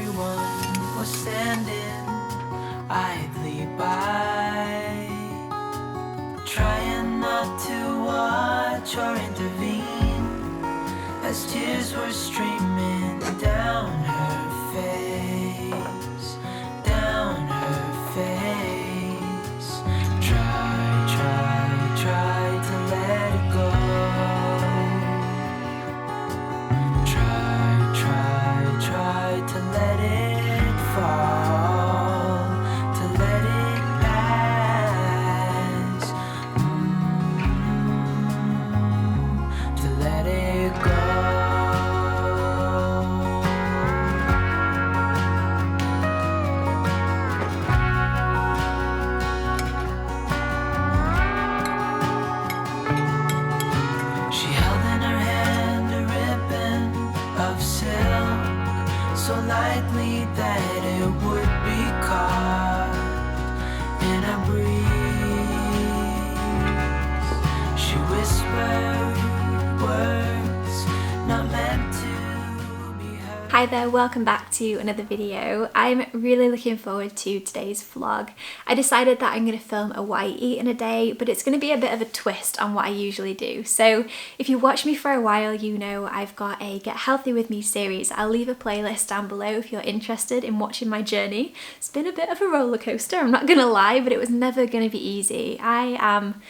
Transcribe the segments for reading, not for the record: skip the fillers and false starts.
everyone was standing idly by, trying not to watch or intervene as tears were streaming down her face, down her face. Try to let it go. Try to let it fall, to let it pass, to let it go. She held in her hand a ribbon of silk, so lightly that it would be caught in a breeze. She whispered words not meant to be heard. Hi there, welcome back to another video. I'm really looking forward to today's vlog. I decided that I'm going to film a what I eat in a day, but it's going to be a bit of a twist on what I usually do. So if you watch me for a while, you know I've got a Get Healthy With Me series. I'll leave a playlist down below if you're interested in watching my journey. It's been a bit of a roller coaster, I'm not going to lie, but it was never going to be easy. I am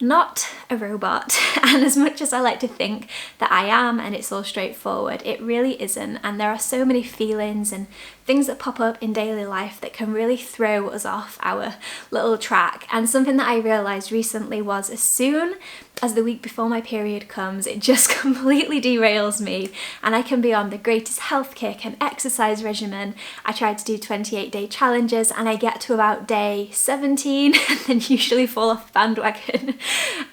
not a robot, and as much as I like to think that I am and it's all straightforward, it really isn't, and there are so many feelings and things that pop up in daily life that can really throw us off our little track. And something that I realised recently was as soon as the week before my period comes, it just completely derails me and I can be on the greatest health kick and exercise regimen. I try to do 28-day challenges and I get to about day 17 and then usually fall off the bandwagon.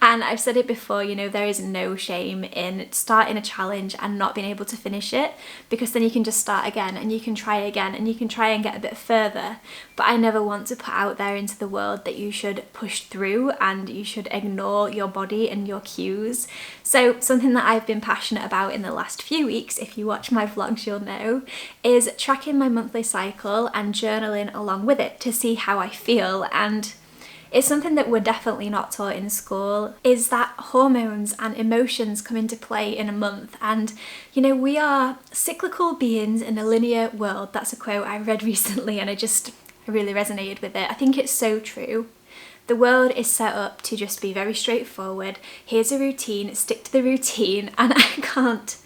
And I've said it before, you know, there is no shame in starting a challenge and not being able to finish it, because then you can just start again and you can try again and you can try and get a bit further. But I never want to put out there into the world that you should push through and you should ignore your body and your cues. So something that I've been passionate about in the last few weeks, if you watch my vlogs you'll know, is tracking my monthly cycle and journaling along with it to see how I feel. And it's something that we're definitely not taught in school, is that hormones and emotions come into play in a month. And you know, we are cyclical beings in a linear world. That's a quote I read recently and I really resonated with it. I think it's so true. The world is set up to just be very straightforward. Here's a routine, stick to the routine, and I can't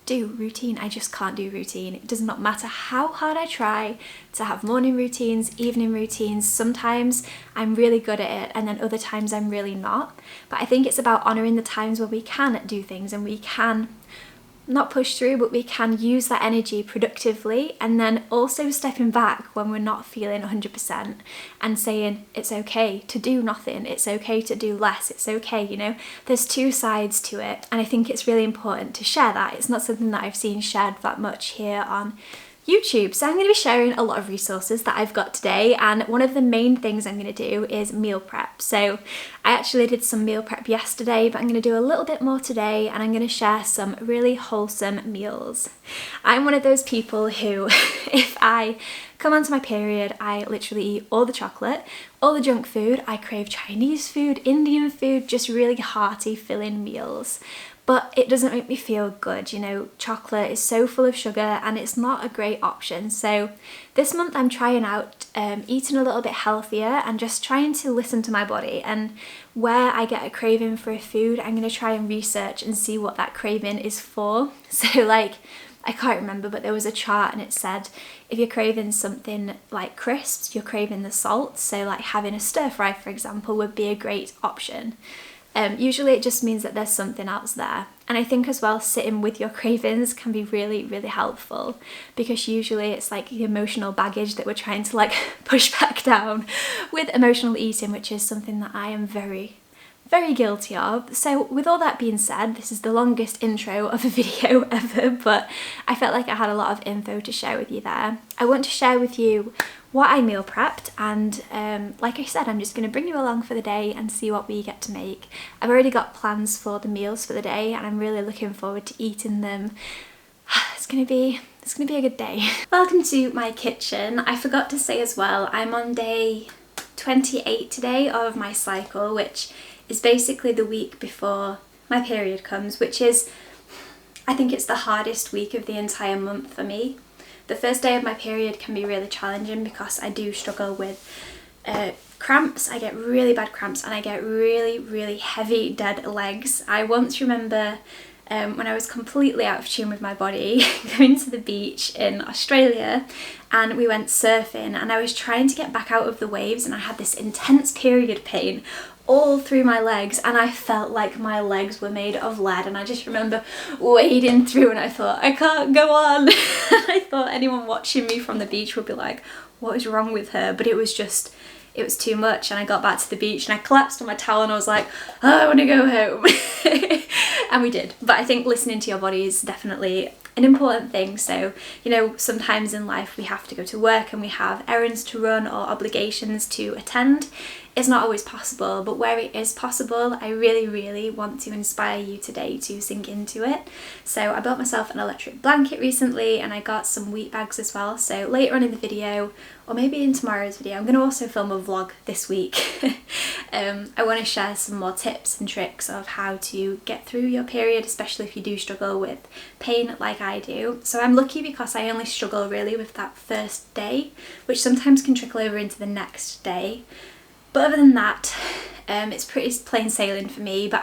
do routine. I just can't do routine. It does not matter how hard I try to have morning routines, evening routines. Sometimes I'm really good at it and then other times I'm really not. But I think it's about honouring the times where we can do things and we can not push through, but we can use that energy productively, and then also stepping back when we're not feeling 100% and saying it's okay to do nothing, it's okay to do less, it's okay, you know. There's two sides to it and I think it's really important to share that. It's not something that I've seen shared that much here on YouTube. So I'm going to be sharing a lot of resources that I've got today, and one of the main things I'm going to do is meal prep. So I actually did some meal prep yesterday, but I'm going to do a little bit more today and I'm going to share some really wholesome meals. I'm one of those people who if I come onto my period, I literally eat all the chocolate, all the junk food. I crave Chinese food, Indian food, just really hearty filling meals. But it doesn't make me feel good, you know. Chocolate is so full of sugar and it's not a great option. So this month I'm trying out eating a little bit healthier and just trying to listen to my body, and where I get a craving for a food, I'm going to try and research and see what that craving is for. So like, I can't remember, but there was a chart and it said if you're craving something like crisps, you're craving the salt. So like having a stir fry, for example, would be a great option. Usually it just means that there's something else there. And I think as well, sitting with your cravings can be really, really helpful, because usually it's like the emotional baggage that we're trying to like push back down with emotional eating, which is something that I am very, very guilty of. So with all that being said, this is the longest intro of a video ever, but I felt like I had a lot of info to share with you there. I want to share with you what I meal prepped, and like I said, I'm just going to bring you along for the day and see what we get to make. I've already got plans for the meals for the day and I'm really looking forward to eating them. It's going to be it's gonna be a good day. Welcome to my kitchen. I forgot to say as well, I'm on day 28 today of my cycle, which is basically the week before my period comes, which is, I think it's the hardest week of the entire month for me. The first day of my period can be really challenging because I do struggle with cramps. I get really bad cramps and I get really heavy dead legs. I once remember when I was completely out of tune with my body going to the beach in Australia, and we went surfing, and I was trying to get back out of the waves, and I had this intense period pain all through my legs, and I felt like my legs were made of lead. And I just remember wading through, and I thought, I can't go on. I thought anyone watching me from the beach would be like, what is wrong with her? But it was too much. And I got back to the beach and I collapsed on my towel and I was like, oh, I want to go home. And we did. But I think listening to your body is definitely an important thing. So, you know, sometimes in life we have to go to work and we have errands to run or obligations to attend. It's not always possible, but where it is possible, I really want to inspire you today to sink into it. So I built myself an electric blanket recently, and I got some wheat bags as well. So later on in the video, or maybe in tomorrow's video, I'm going to also film a vlog this week. I want to share some more tips and tricks of how to get through your period, especially if you do struggle with pain like I do. So I'm lucky because I only struggle really with that first day, which sometimes can trickle over into the next day. But other than that, it's pretty plain sailing for me. But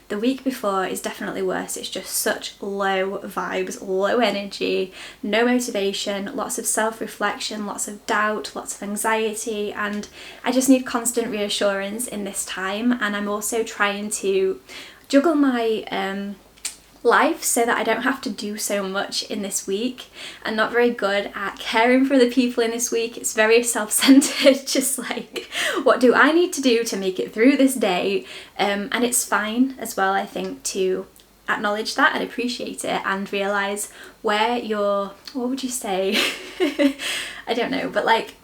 the week before is definitely worse. It's just such low vibes, low energy, no motivation, lots of self-reflection, lots of doubt, lots of anxiety, and I just need constant reassurance in this time. And I'm also trying to juggle my life so that I don't have to do so much in this week. I'm not very good at caring for the people in this week. It's very self-centered, just like, what do I need to do to make it through this day? And it's fine as well, I think, to acknowledge that and appreciate it and realize where your, what would you say? I don't know, but like,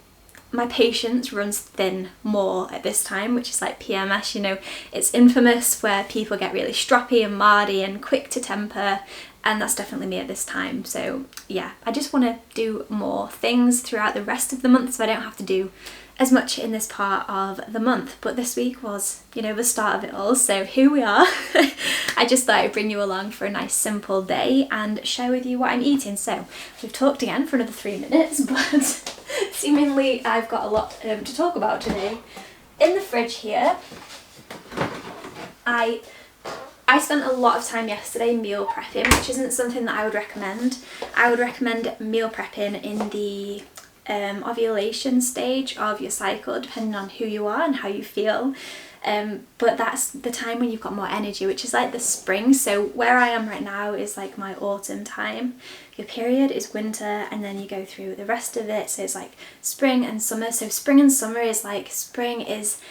my patience runs thin more at this time, which is like PMS, you know, it's infamous where people get really stroppy and mardy and quick to temper, and that's definitely me at this time. So yeah, I just want to do more things throughout the rest of the month so I don't have to do as much in this part of the month. But this week was, you know, the start of it all, so here we are. I just thought I'd bring you along for a nice simple day and share with you what I'm eating. So we've talked again for another 3 minutes, but seemingly I've got a lot to talk about today. In the fridge here, I spent a lot of time yesterday meal prepping, which isn't something that I would recommend. I would recommend meal prepping in the ovulation stage of your cycle, depending on who you are and how you feel. But that's the time when you've got more energy, which is like the spring. So where I am right now is like my autumn time. Your period is winter, and then you go through the rest of it. So it's like spring and summer. So spring and summer is like, spring is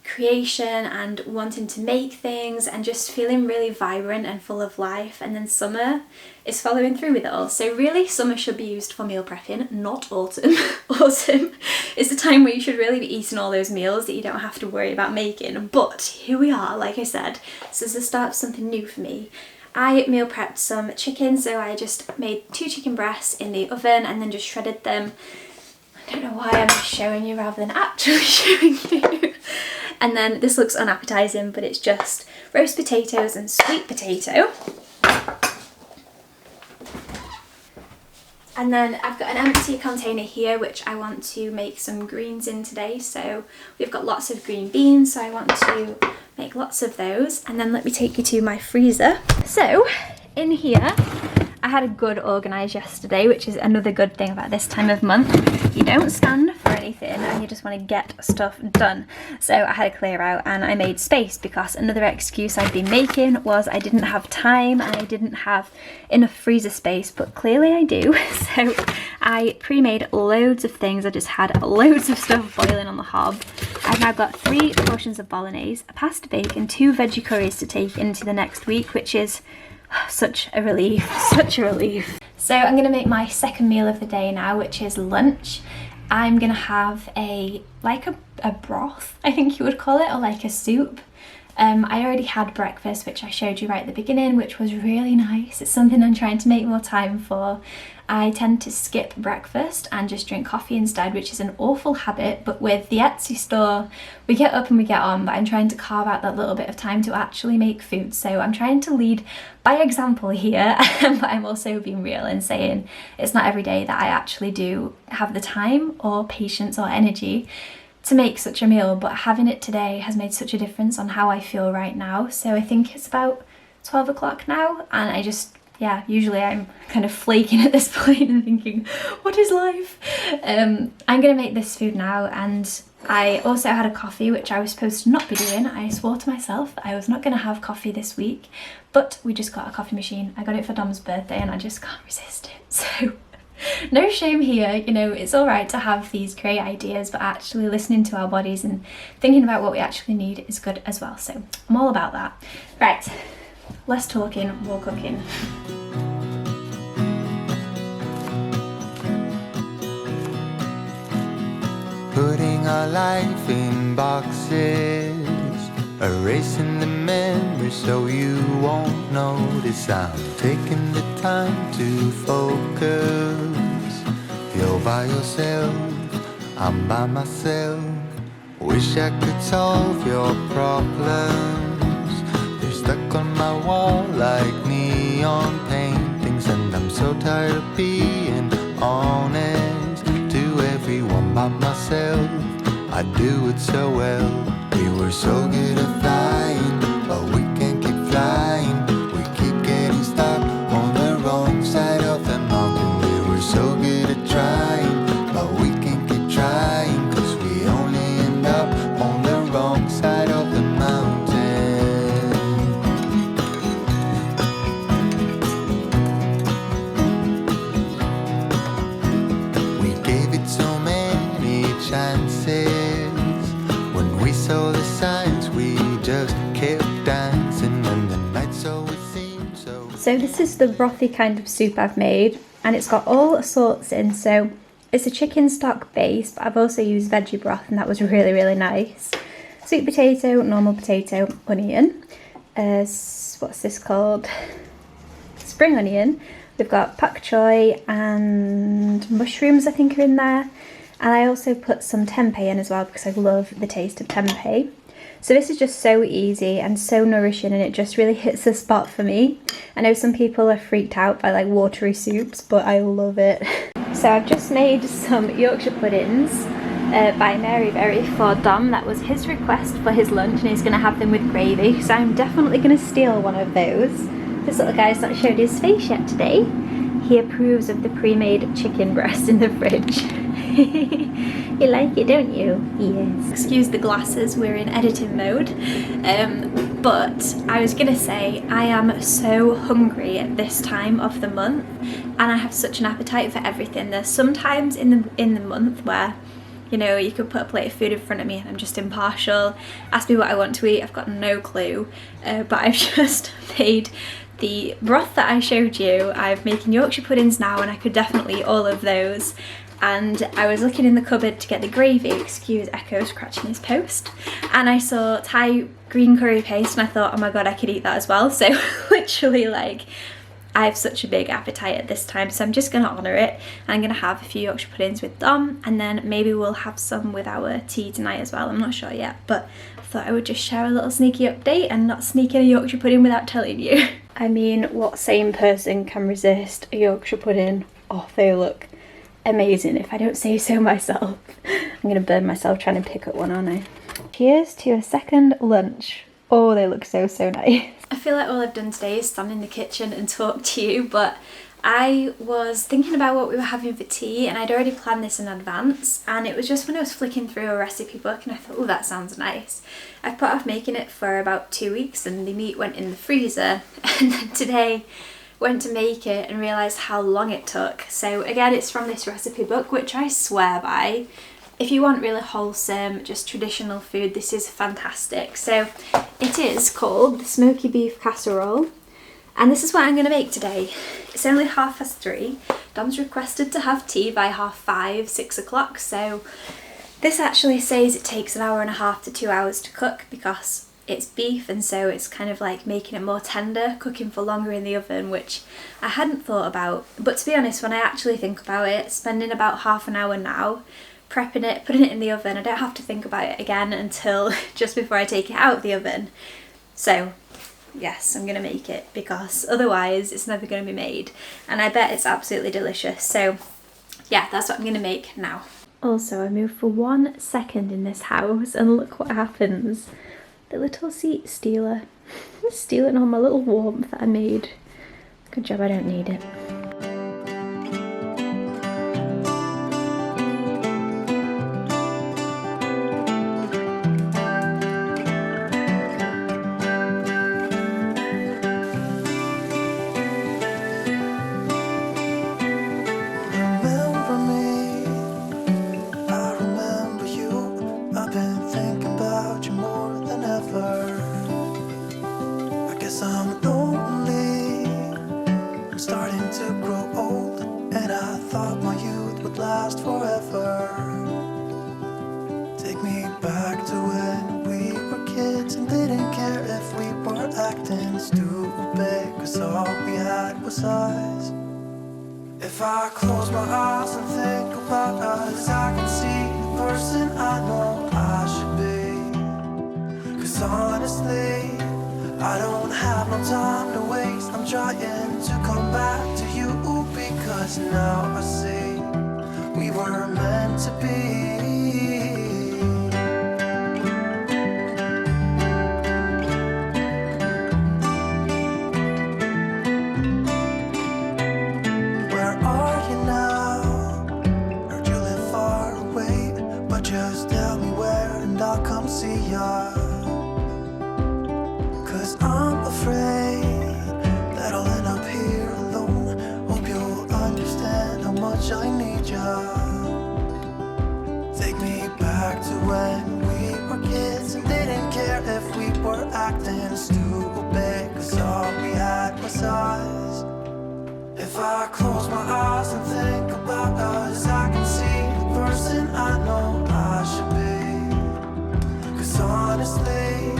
creation and wanting to make things and just feeling really vibrant and full of life, and then summer is following through with it all. So really, summer should be used for meal prepping, not autumn. Autumn is the time where you should really be eating all those meals that you don't have to worry about making. But here we are, like I said, this is the start of something new for me. I meal prepped some chicken, so I just made 2 chicken breasts in the oven and then just shredded them. I don't know why I'm just showing you rather than actually showing you. And then this looks unappetizing, but it's just roast potatoes and sweet potato. And then I've got an empty container here which I want to make some greens in today. So we've got lots of green beans, so I want to make lots of those. And then let me take you to my freezer. So in here, I had a good organise yesterday, which is another good thing about this time of month. You don't stand for anything and you just want to get stuff done. So I had a clear out and I made space, because another excuse I'd been making was I didn't have time and I didn't have enough freezer space, but clearly I do. So I pre-made loads of things. I just had loads of stuff boiling on the hob. I've now got 3 portions of bolognese, a pasta bake and 2 veggie curries to take into the next week, which is such a relief, such a relief. So I'm gonna make my second meal of the day now, which is lunch. I'm gonna have a broth, I think you would call it, or like a soup. I already had breakfast, which I showed you right at the beginning, which was really nice. It's something I'm trying to make more time for. I tend to skip breakfast and just drink coffee instead, which is an awful habit, but with the Etsy store, we get up and we get on, but I'm trying to carve out that little bit of time to actually make food. So I'm trying to lead by example here, but I'm also being real and saying it's not every day that I actually do have the time or patience or energy to make such a meal, but having it today has made such a difference on how I feel right now. So I think it's about 12 o'clock now, and I just, yeah, usually I'm kind of flaking at this point and thinking, what is life? I'm gonna make this food now, and I also had a coffee, which I was supposed to not be doing. I swore to myself I was not gonna have coffee this week, but we just got a coffee machine. I got it for Dom's birthday and I just can't resist it. So no shame here, you know, it's all right to have these great ideas, but actually listening to our bodies and thinking about what we actually need is good as well. So I'm all about that. Right, less talking, more cooking. Putting our life in boxes, erasing the memories so you won't notice. I'm taking the time to focus. You're by yourself, I'm by myself. Wish I could solve your problems. They're stuck on my wall like neon paintings, and I'm so tired of being honest to everyone but myself. I do it so well. We were so good at flying, but we can't keep flying. We keep getting stuck on the wrong side of the mountain. We were so good at trying, but we can't keep trying, 'cause we only end up on the wrong side of the mountain. We gave it so many chances. When we saw the signs, we just kept dancing, and the nights always seemed so. So this is the brothy kind of soup I've made, and it's got all sorts in. So it's a chicken stock base, but I've also used veggie broth, and that was really, really nice. Sweet potato, normal potato, onion. What's this called? Spring onion. We've got pak choy and mushrooms, I think, are in there. And I also put some tempeh in as well because I love the taste of tempeh. So this is just so easy and so nourishing, and it just really hits the spot for me. I know some people are freaked out by like watery soups, but I love it. So I've just made some Yorkshire puddings by Mary Berry for Dom. That was his request for his lunch, and he's going to have them with gravy. So I'm definitely going to steal one of those. This little guy's not showed his face yet today. He approves of the pre-made chicken breast in the fridge. You like it, don't you? Yes. Excuse the glasses, we're in editing mode. But I was gonna say, I am so hungry at this time of the month, and I have such an appetite for everything. There's sometimes in the month where, you know, you could put a plate of food in front of me and I'm just impartial. Ask me what I want to eat, I've got no clue. But I've just made the broth that I showed you. I'm making Yorkshire puddings now, and I could definitely eat all of those. And I was looking in the cupboard to get the gravy, excuse Echo scratching his post, and I saw Thai green curry paste, and I thought, oh my god, I could eat that as well. So literally, like, I have such a big appetite at this time, so I'm just going to honour it. And I'm going to have a few Yorkshire puddings with Dom, and then maybe we'll have some with our tea tonight as well. I'm not sure yet, but I thought I would just share a little sneaky update and not sneak in a Yorkshire pudding without telling you. I mean, what sane person can resist a Yorkshire pudding? Oh, they look amazing, if I don't say so myself. I'm going to burn myself trying to pick up one, aren't I? Cheers to a second lunch. Oh, they look so, so nice. I feel like all I've done today is stand in the kitchen and talk to you, but I was thinking about what we were having for tea, and I'd already planned this in advance, and it was just when I was flicking through a recipe book and I thought, oh, that sounds nice. I've put off making it for about 2 weeks, and the meat went in the freezer, and then today went to make it and realised how long it took. So again, it's from this recipe book, which I swear by. If you want really wholesome, just traditional food, this is fantastic. So it is called the Smoky Beef Casserole, and this is what I'm going to make today. It's only 3:30. Dom's requested to have tea by 5:30, 6 o'clock, so this actually says it takes 1.5 hours to 2 hours to cook, because it's beef, and so it's kind of like making it more tender, cooking for longer in the oven, which I hadn't thought about. But to be honest, when I actually think about it, spending about half an hour now prepping it, putting it in the oven, I don't have to think about it again until just before I take it out of the oven. So yes, I'm gonna make it, because otherwise it's never gonna be made, and I bet it's absolutely delicious. So yeah, that's what I'm gonna make now. Also, I moved for 1 second in this house and look what happens. The little seat stealer stealing all my little warmth that I made. Good job I don't need it. Remember me, I remember you. I've been thinking about you more than ever. I guess I'm lonely, I'm starting to grow old, and I thought my youth would last forever. Take me back to when we were kids and didn't care if we were acting stupid, 'cause all we had was us. If I close my eyes and think about us, I can see the person I know I should be. 'Cause honestly, I don't have no time to waste. I'm trying to come back to you, because now I see we were meant to be. Where are you now? Heard you live far away, but just tell me where and I'll come see ya. 'Cause I'm afraid that I'll end up here alone. Hope you'll understand how much I need ya. Take me back to when we were kids and didn't care if we were acting stupid, 'cause all we had was us. If I close my eyes and think about us, I can see the person I know I should be. 'Cause honestly,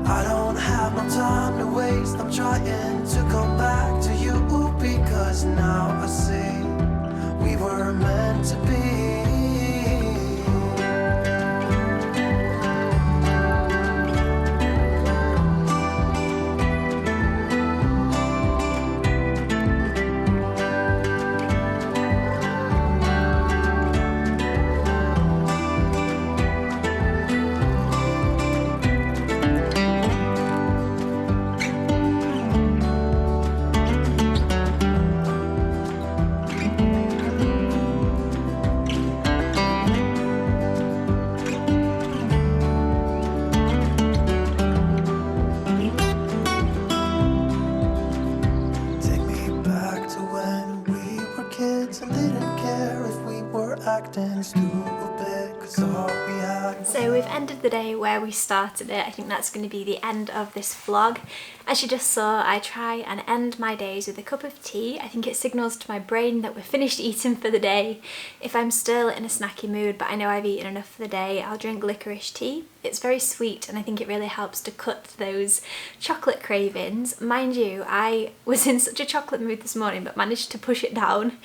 I don't have no time to waste. I'm trying to come back to you, because now I see we were meant to be. Acting stupid, 'cause all we had. So we've ended the day where we started it. I think that's going to be the end of this vlog. As you just saw, I try and end my days with a cup of tea. I think it signals to my brain that we're finished eating for the day. If I'm still in a snacky mood but I know I've eaten enough for the day, I'll drink licorice tea. It's very sweet and I think it really helps to cut those chocolate cravings. Mind you, I was in such a chocolate mood this morning but managed to push it down.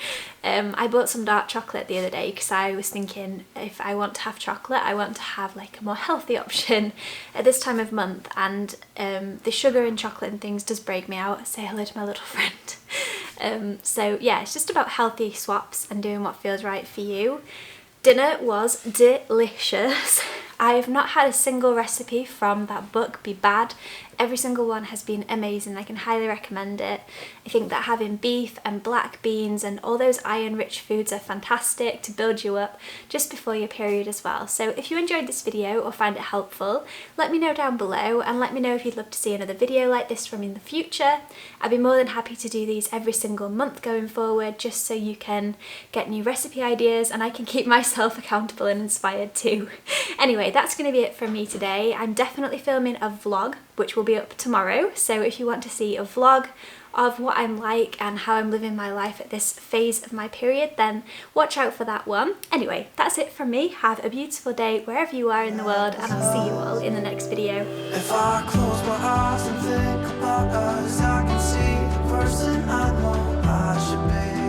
I bought some dark chocolate the other day because I was thinking if I want to have chocolate, I want to have like a more healthy option at this time of month, and the sugar in chocolate and things does break me out. Say hello to my little friend. So yeah, it's just about healthy swaps and doing what feels right for you. Dinner was delicious. I've not had a single recipe from that book be bad. Every single one has been amazing. I can highly recommend it. I think that having beef and black beans and all those iron-rich foods are fantastic to build you up just before your period as well. So if you enjoyed this video or find it helpful, let me know down below, and let me know if you'd love to see another video like this from me in the future. I'd be more than happy to do these every single month going forward, just so you can get new recipe ideas and I can keep myself accountable and inspired too. Anyway, that's going to be it from me today. I'm definitely filming a vlog which will be up tomorrow, so if you want to see a vlog of what I'm like and how I'm living my life at this phase of my period, then watch out for that one. Anyway, that's it from me. Have a beautiful day wherever you are in the world, and I'll see you all in the next video. If I close my eyes and think about us, I can see the person I know I should be.